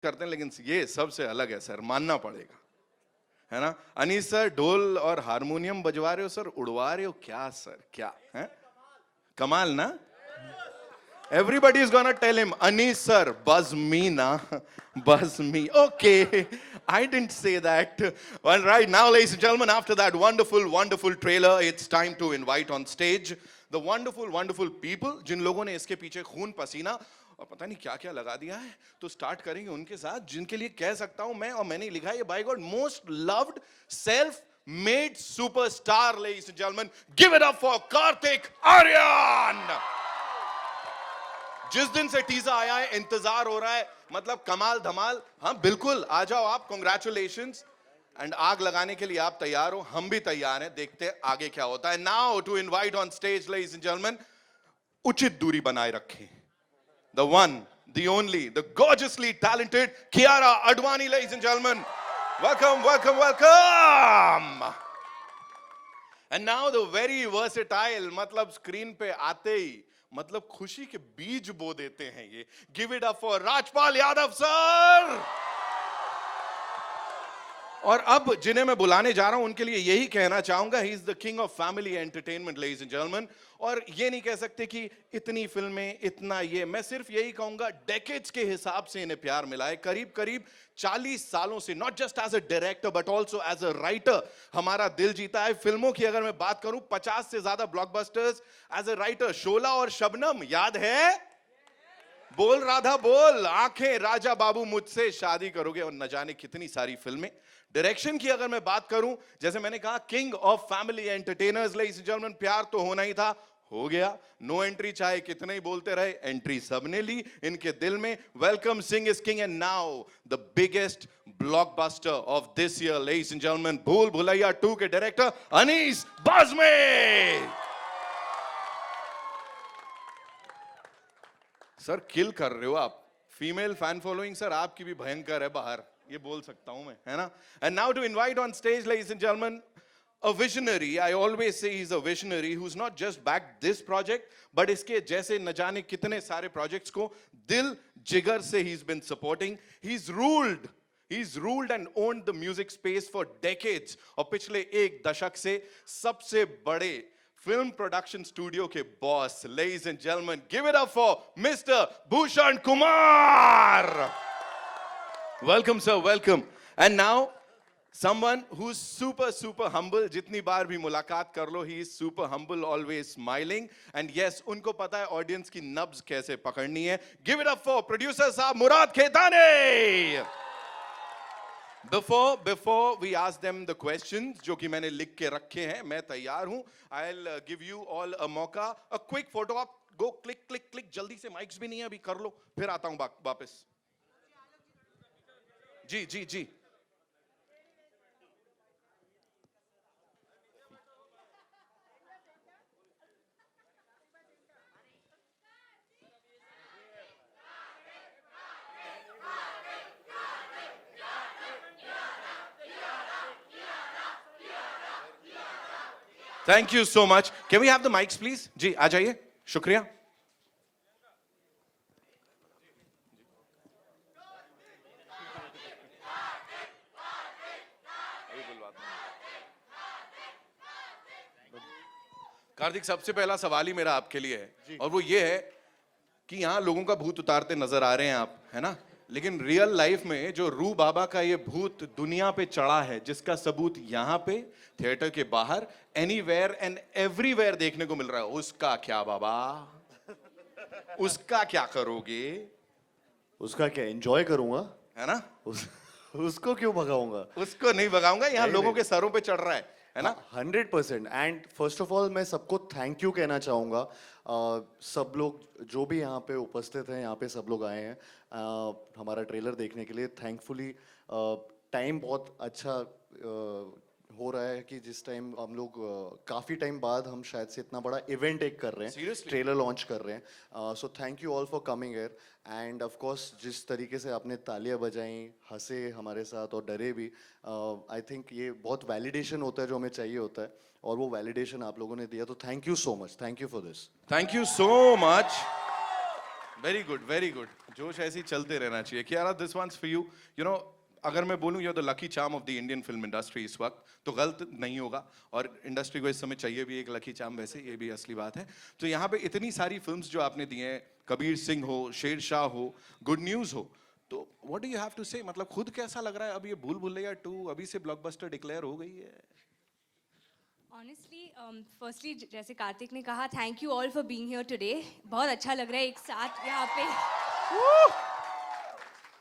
करते हैं, लेकिन ये सबसे अलग है सर, मानना पड़ेगा, है ना। अनीस सर ढोल और हारमोनियम बजवा रहे हो सर, उड़वा रहे हो क्या सर, क्या है, कमाल ना। Everybody is gonna tell him, Anis sir, buzz me na, buzz me. Okay, I didn't say that. All right, now, ladies and gentlemen, after that wonderful, wonderful trailer, it's time to invite on stage the wonderful, wonderful people जिन लोगों ने इसके पीछे खून पसीना और पता नहीं क्या क्या लगा दिया है। तो स्टार्ट करेंगे उनके साथ जिनके लिए कह सकता हूं मैं, और मैंने लिखा है ये, by God, most loved self made superstar. Ladies and gentleman, give it up for Kartik Aaryan. जिस दिन से टीजर आया है इंतजार हो रहा है, मतलब कमाल धमाल। हाँ बिल्कुल, आ जाओ आप, कांग्रेचुलेशंस। एंड आग लगाने के लिए आप तैयार हो, हम भी तैयार हैं, देखते हैं आगे क्या होता है। Now to invite on stage, ladies and gentleman, उचित दूरी बनाए रखें, the one, the only, the gorgeously talented Kiara Advani. Ladies and gentleman, welcome welcome welcome. And now the very versatile, मतलब स्क्रीन पे आते ही मतलब खुशी के बीज बो देते हैं ये। Give it up for Rajpal Yadav sir. और अब जिन्हें मैं बुलाने जा रहा हूं उनके लिए यही कहना चाहूंगा, ही is the king of family entertainment, ladies and gentleman. और ये नहीं कह सकते कि इतनी फिल्में, इतना ये, मैं सिर्फ यही कहूंगा डेकेड्स के हिसाब से इन्हें प्यार मिला है। करीब करीब 40 सालों से, not just as a director but also as a writer, हमारा दिल जीता है। फिल्मों की अगर मैं बात करूं, 50 से ज्यादा ब्लॉकबस्टर्स एज अ राइटर। शोला और शबनम याद है? बोल राधा बोल, आंखें, राजा बाबू, मुझसे शादी करोगे, और न जाने कितनी सारी फिल्में। डायरेक्शन की अगर मैं बात करूं, जैसे मैंने कहा, king of family entertainers. Ladies and gentleman, प्यार तो होना ही था, हो गया। नो एंट्री चाहे कितने ही बोलते रहे, एंट्री सबने ली इनके दिल में। Welcome, Singh is king, and now the biggest blockbuster of this year, ladies and gentleman, भूल भुलैया 2 के डायरेक्टर अनीस बाज़मी। सर किल कर रहे हो आप। फीमेल फैन फॉलोइंग सर आपकी भी भयंकर है बाहर, ये बोल सकता हूं मैं, है ना। And now to invite on stage, ladies and gentleman, a visionary. I always say he's a visionary who's not just backed this project, but इसके जैसे न जाने कितने सारे projects को दिल जिगर से he's been supporting. He's ruled and owned the music space for decades. और पिछले एक दशक से सबसे बड़े फिल्म प्रोडक्शन स्टूडियो के boss, ladies and gentleman, give it up for mister Bhushan Kumar. Welcome sir, welcome. And now someone who's super humble, जितनी बार भी मुलाकात कर लो, he is super humble, always smiling, and yes, उनको पता है ऑडियंस की नब्ज कैसे पकड़नी है। give it up for producer साहब मुराद खेताने। Before we ask them the questions जो कि मैंने लिख के रखे हैं, मैं तैयार हूं। I'll give you all a मौका, a quick photo op, go click, जल्दी से, माइक्स भी नहीं है अभी, कर लो, फिर आता हूं वापस। जी। Thank you so much. Can we have the mics, please? जी, आ जाइए, शुक्रिया। कार्तिक, सबसे पहला सवाल ही मेरा आपके लिए है, और वो ये है कि यहाँ लोगों का भूत उतारते नजर आ रहे हैं आप, है ना, लेकिन रियल लाइफ में जो रू बाबा का ये भूत दुनिया पे चढ़ा है, जिसका सबूत यहाँ पे, थिएटर के बाहर, एनीवेयर एंड एवरीवेयर देखने को मिल रहा है, उसका क्या बाबा? उसका क्या करोगे? उसका क्या एंजॉय करूंगा, है ना। उसको क्यों भगाऊंगा? उसको नहीं भगाऊंगा, यहाँ लोगों के सरों पे चढ़ रहा है ना। 100%। एंड फर्स्ट ऑफ ऑल मैं सबको थैंक यू कहना चाहूँगा, सब लोग जो भी यहाँ पे उपस्थित हैं, यहाँ पे सब लोग आए हैं हमारा ट्रेलर देखने के लिए। थैंकफुली टाइम बहुत अच्छा हो रहा है कि जिस टाइम हम लोग काफ़ी टाइम बाद हम शायद से इतना बड़ा इवेंट एक कर रहे हैं, Seriously? ट्रेलर लॉन्च कर रहे हैं। So thank you all for coming here. End of course जिस तरीके से आपने तालियां बजाई, हंसे हमारे साथ और डरे भी, आई थिंक ये बहुत वैलिडेशन होता है जो हमें चाहिए होता है, और वो वैलिडेशन आप लोगों ने दिया, तो thank you so much, thank you for this. Thank you so much. Very good, very good. जोश ऐसे ही चलते रहना चाहिए। Kiara, this one's for you. You know, अगर मैं बोलूं you are the lucky charm of the Indian film industry इस वक्त, तो गलत नहीं होगा। और इंडस्ट्री को इस समय चाहिए भी एक लकी चार्म, वैसे ये भी असली बात है। तो यहाँ पे इतनी सारी फिल्म्स जो आपने दी हैं, कबीर सिंह हो, शेरशाह हो, गुड न्यूज हो, तो what do you have to say? मतलब खुद कैसा लग रहा है? अब ये भूल भुलैया 2 अभी से ब्लॉकबस्टर डिक्लेयर हो गई है। ऑनेस्टली फर्स्टली जैसे कार्तिक ने कहा, thank you all for being here today. बहुत अच्छा लग रहा है एक साथ यहाँ पे।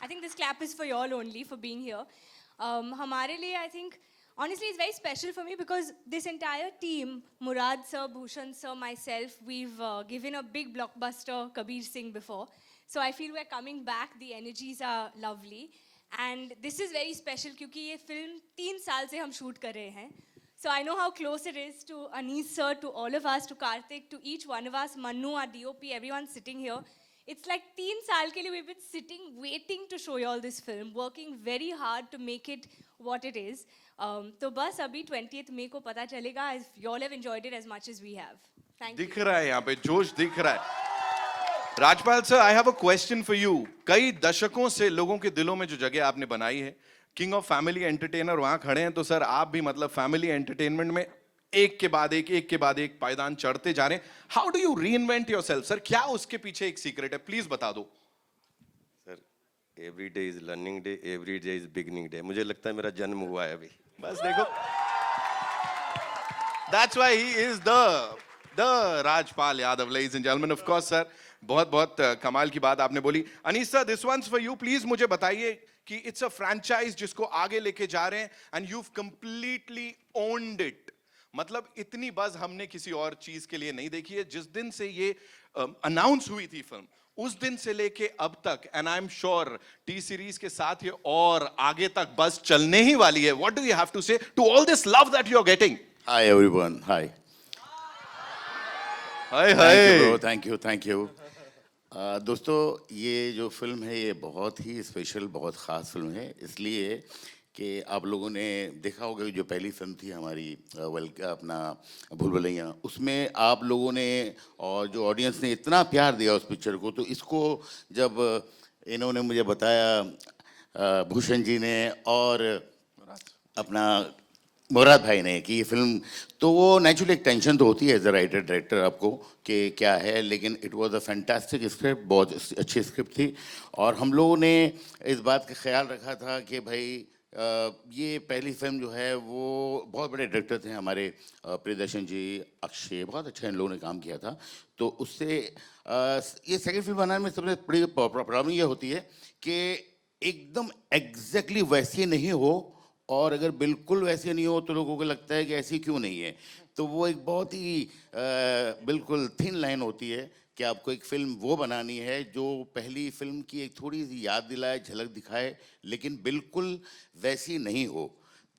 I think this clap is for you all only for being here. हमारे लिए I think honestly it's very special for me because this entire team, Murad sir, Bhushan sir, myself, we've given a big blockbuster Kabir Singh before, so I feel we're coming back. The energies are lovely and this is very special क्योंकि ये film 3 साल से हम shoot कर रहे हैं. So I know how close it is to Anis sir, to all of us, to Karthik, to each one of us, Manu, our DOP, everyone sitting here. It's like 3 साल के लिए we've been sitting, waiting to show you all this film, working very hard to make it what it is. तो बस अभी 20th May को पता चलेगा if you all have enjoyed it as much as we have. Thank you. दिख रहा है यहाँ पे जोश, दिख रहा है। Rajpal sir, I have a question for you. कई दशकों से लोगों के दिलों में जो जगह आपने बनाई है, किंग ऑफ फैमिली एंटरटेनर वहां खड़े हैं, तो सर आप भी मतलब फैमिली एंटरटेनमेंट में एक के बाद एक पायदान चढ़ते जा रहे हैं। How do you reinvent yourself sir? क्या उसके पीछे एक सीक्रेट है, प्लीज बता दो sir. Every day is learning day, every day is beginning day. मुझे लगता है मेरा जन्म हुआ है अभी। बस देखो, that's why he is the Rajpal Yadav, ladies and gentleman. Of course sir, बहुत बहुत कमाल की बात आपने बोली। Anisa, this one's for you. Please मुझे बताइए कि इट्स अ फ्रैंचाइज जिसको आगे लेके जा रहे हैं and you completely owned it. मतलब इतनी बज हमने किसी और चीज के लिए नहीं देखी है। जिस दिन से ये अनाउंस हुई थी फिल्म, उस दिन से लेके अब तक, and I am sure T series के साथ ये और आगे तक बस चलने ही वाली है। What do you have to say to all this love that you are getting? Hi everyone, hi hi hi. Thank you. दोस्तों, ये जो फिल्म है ये बहुत ही स्पेशल, बहुत ख़ास फिल्म है, इसलिए कि आप लोगों ने देखा होगा कि जो पहली फिल्म थी हमारी अपना भूल भुलैया, उसमें आप लोगों ने और जो ऑडियंस ने इतना प्यार दिया उस पिक्चर को, तो इसको जब इन्होंने मुझे बताया, भूषण जी ने और अपना मुराद भाई ने, कि ये फिल्म, तो वो नेचुरली एक टेंशन तो होती है एज अ राइटर डायरेक्टर आपको कि क्या है, लेकिन it was a fantastic script, बहुत अच्छी स्क्रिप्ट थी। और हम लोगों ने इस बात का ख्याल रखा था कि भाई ये पहली फिल्म जो है वो बहुत बड़े डायरेक्टर थे हमारे, प्रियदर्शन जी, अक्षय, बहुत अच्छा इन लोगों ने काम किया था। तो उससे ये सेकंड फिल्म बनाने में सबसे बड़ी प्रॉब्लम ये होती है कि एकदम एग्जैक्टली वैसी नहीं हो, और अगर बिल्कुल वैसे नहीं हो तो लोगों को लगता है कि ऐसी क्यों नहीं है। तो वो एक बहुत ही बिल्कुल थिन लाइन होती है कि आपको एक फ़िल्म वो बनानी है जो पहली फिल्म की एक थोड़ी सी याद दिलाए, झलक दिखाए, लेकिन बिल्कुल वैसी नहीं हो।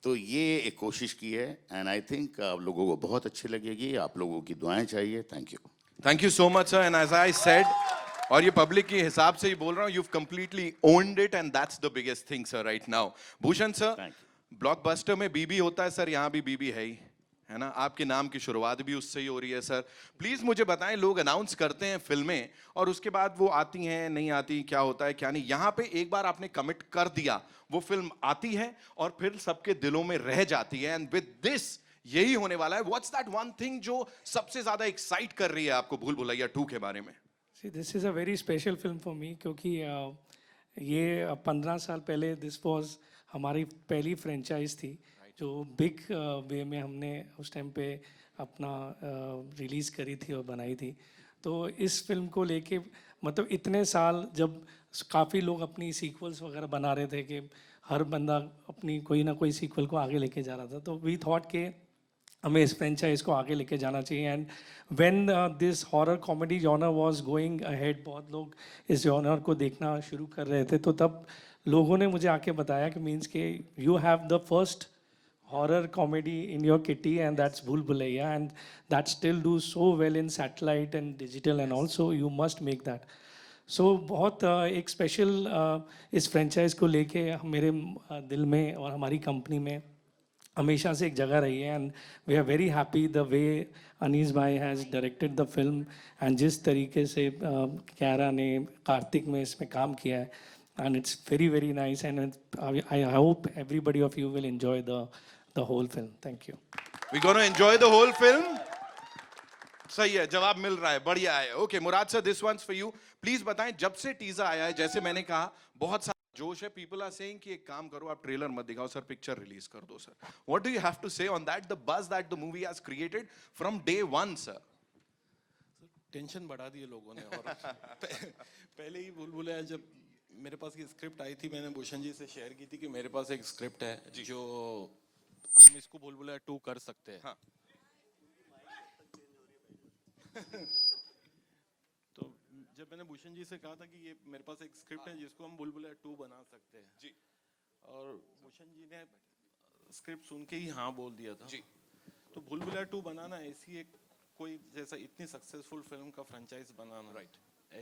तो ये एक कोशिश की है एंड आई थिंक आप लोगों को बहुत अच्छी लगेगी। आप लोगों की दुआएं चाहिए। Thank you so much sir. And as I said, और ये पब्लिक के हिसाब से ही बोल रहा हूँ, you've completely owned it and that's the biggest thing sir right now. Bhushan sir, blockbuster में बीबी होता है सर, यहाँ भी बीबी है ही, है ना? आपके नाम की शुरुआत भी उससे ही हो रही है सर। प्लीज मुझे बताएं, लोग अनाउंस करते हैं फिल्में और उसके बाद वो आती हैं, नहीं आती, क्या होता है क्या नहीं। यहाँ पे एक बार आपने कमिट कर दिया, वो फिल्म आती है और फिर सबके दिलों में रह जाती है। एंड विद दिस यही होने वाला है। व्हाट्स दैट वन थिंग जो सबसे ज्यादा एक्साइट कर रही है आपको भूल भुलैया 2 के बारे में? See, this is a very special film for me क्योंकि ये 15 साल पहले दिस वाज हमारी पहली फ्रेंचाइज थी जो बिग वे में हमने उस टाइम पे अपना रिलीज़ करी थी और बनाई थी। तो इस फिल्म को लेके मतलब इतने साल जब काफ़ी लोग अपनी सीक्वल्स वगैरह बना रहे थे कि हर बंदा अपनी कोई ना कोई सीक्वल को आगे लेके जा रहा था, तो वी थॉट के हमें इस फ्रेंचाइज को आगे लेके जाना चाहिए। And when this horror comedy genre was going ahead, बहुत लोग इस जॉनर को देखना शुरू कर रहे थे, तो तब लोगों ने मुझे आके बताया कि मीन्स के you have the first horror comedy in your kitty and that's Bhool Bhulaiyaa, and that still do so well in satellite and digital and also you must make that. So बहुत एक स्पेशल इस फ्रेंचाइज को लेके मेरे दिल में और हमारी कंपनी में हमेशा से एक जगह रही है and we are very happy the way Anees bhai has directed the film and जिस तरीके से क्यारा ने कार्तिक में इसमें काम किया है and it's very nice and I hope everybody of you will enjoy the whole film thank you we gonna enjoy the whole film. सही है, जवाब मिल रहा है, बढ़िया है। Okay Murad sir, this one's for you. Please बताएं, जब से टीजर आया है, जैसे मैंने कहा, बहुत सारा जोश है। पीपल आर सेइंग कि एक काम करो, आप ट्रेलर मत दिखाओ सर, पिक्चर रिलीज कर दो sir. What do you have to say on that, the buzz that the movie has created from day one sir? Tension बढ़ा दिए लोगों ने। और पहले ही भूल जब मेरे पास ये स्क्रिप्ट आई थी, मैंने भूषण जी से शेयर की थी कि मेरे पास एक स्क्रिप्ट है जो हम इसको भूल 2 कर सकते हैं। हाँ। तो जब मैंने भूषण जी से कहा था कि ये मेरे पास एक स्क्रिप्ट है जिसको हम बुलबुल 2 बना सकते हैं जी, और भूषण जी ने स्क्रिप्ट सुन के ही हाँ बोल दिया था जी। तो बुलबुल 2 बनाना ऐसी एक कोई जैसा इतनी सक्सेसफुल फिल्म का फ्रेंचाइज बनाना, राइट,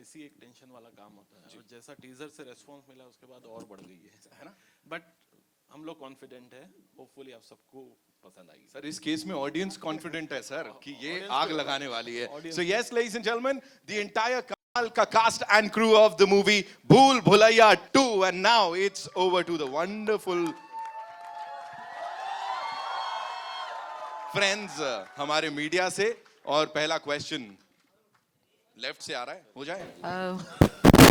ऐसी एक टेंशन वाला काम होता है। और जैसा टीजर से रेस्पॉन्स मिला उसके बाद और बढ़ गई है ना। बट हम लोग कॉन्फिडेंट है, होपफुली आप सबको पसंद आएगी। सर इस केस में ऑडियंस कॉन्फिडेंट है सर कि ये Audience आग को- लगाने वाली है। Audience so yes ladies and gentleman, the entire कमाल का cast and crew of the movie Bhool Bhulaiyaa 2, and now it's over to the wonderful friends हमारे मीडिया से। और पहला क्वेश्चन लेफ्ट से आ रहा है, हो जाए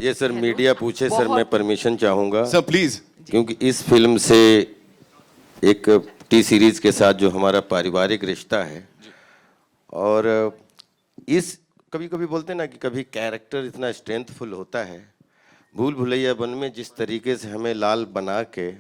ये सर मीडिया पूछे सर, मैं परमिशन चाहूँगा सर प्लीज। क्योंकि इस फिल्म से एक टी सीरीज के साथ जो हमारा पारिवारिक रिश्ता है, और इस कभी कभी बोलते हैं ना कि कभी कैरेक्टर इतना स्ट्रेंथफुल होता है। भूल भुलैया 1 में जिस तरीके से हमें लाल बना के